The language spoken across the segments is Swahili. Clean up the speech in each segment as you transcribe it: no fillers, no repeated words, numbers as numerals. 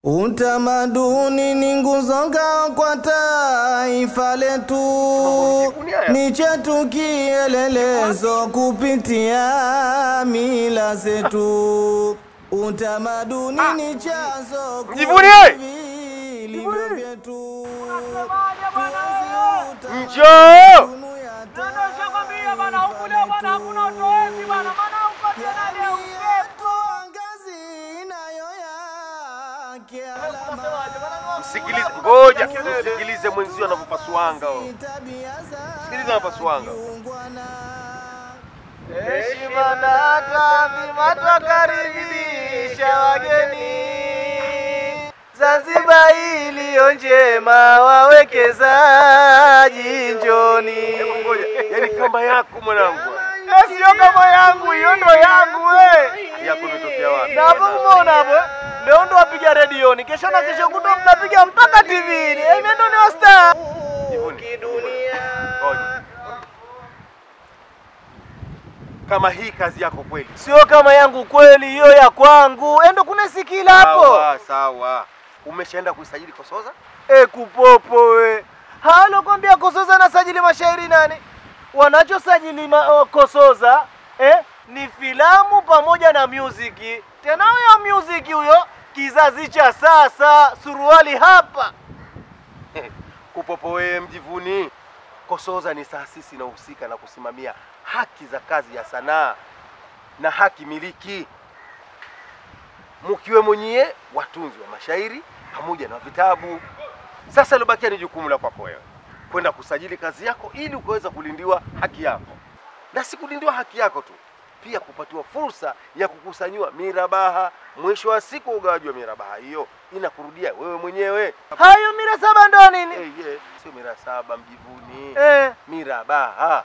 Utamaduni ni nguzo kwa taifa letu, ni chetu kielelezo kupitia mila zetu. Utamaduni ni chanzo vilivyo vyetu. Njoo! Msikilize, ngoja msikilize mwenzio anapopasuanga. Sikiliza anapasuanga. Heshima na taadhima twakaribisha wageni Zanzibar iliyo njema, wawekezaji njoni. Ngoja, yani kamba yako mwanangu. Sio kama yangu, hiyo ndo yangu Yako imetokea wapi? Na hapo umeona hapo? Leo ndo wapiga redioni, kesho na kesho kutwa mtapiga mpaka TV. Mimi ndo ni star. Ngoja. Kama hii kazi yako kweli? Sio kama yangu kweli, hiyo ya kwangu. Endo kuna sikila hapo. Sawa, sawa. Umeshaenda kuisajili Kosoza? Kupopo we. Halo kwambia Kosoza na sajili mashairi nani? Wanachosajili Kosoza ni filamu pamoja na muziki. Tena huyo muziki huyo kizazi cha sasa, suruali hapa. Kupopo wewe mjivuni. Kosoza ni taasisi inayohusika na kusimamia haki za kazi ya sanaa na haki miliki. Mkiwe mwenyewe watunzi wa mashairi pamoja na vitabu. Sasa libakia ni jukumu la kwako wewe kwenda kusajili kazi yako ili ukaweza kulindiwa haki yako. Na si kulindiwa haki yako tu, pia kupatiwa fursa ya kukusanywa mirabaha. Mwisho wa siku ugawaji wa mirabaha hiyo inakurudia wewe mwenyewe. Hayo mirasaba ndo nini? Sio mirasaba mjivuni. Mirabaha.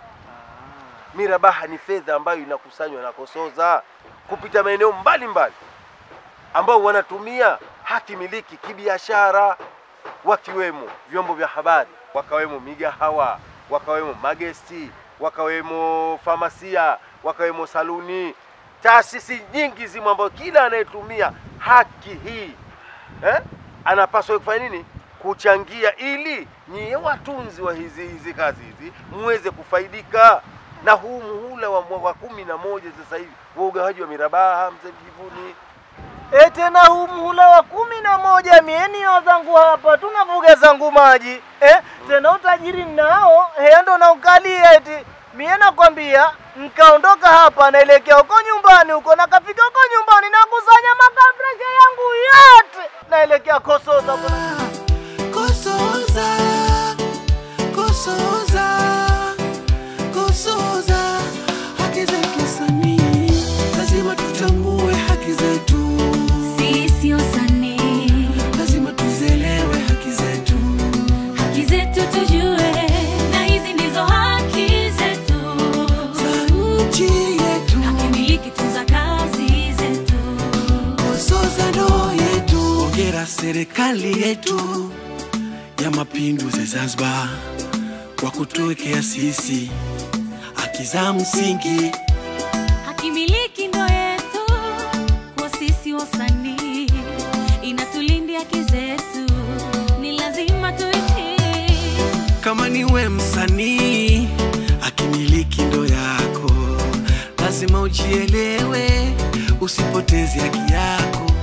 Mirabaha ni fedha ambayo inakusanywa na Kosoza kupita maeneo mbalimbali ambao wanatumia haki miliki kibiashara, wakiwemo vyombo vya habari, wakawemo migahawa, wakawemo magesti, wakawemo famasia, wakawemo saluni. Taasisi nyingi zimo ambazo kila anayetumia haki hii anapaswa kufanya nini? Kuchangia ili nyie watunzi wa hizi kazi hizi muweze kufaidika. Na huu muhula wa mwaka 11 sasa hivi wa ugawaji wa mirabaha mzee Mjivuni. Tena huu muhula wa 11 mieni zangu hapa tunavuga zangu maji. Tena utajiri nao ndo na ukalia eti. Mimi nakwambia nikaondoka hapa naelekea huko nyumbani huko, na kafika huko nyumbani na kusanya makabrasha yangu yote naelekea Kosoza. Kosoza, Kosoza, Kosoza, haki zetu wasanii, lazima tutambue haki zetu. Sisi wasanii, lazima tuzelewe haki zetu. haki zetu tujue, na hizi ndizo haki zetu Za nchi yetu, haki miliki tunza kazi zetu. Kosoza ndo yetu. Hongera serikali yetu ya mapinduzi Zanzibar kwa kutuwekea sisi haki za msingi. Haki miliki ndo yetu kwa sisi wasanii, inatulindia haki zetu, ni lazima tuitii. Kama niwe msanii, haki miliki ndo yako, lazima ujielewe, usipoteze haki yako.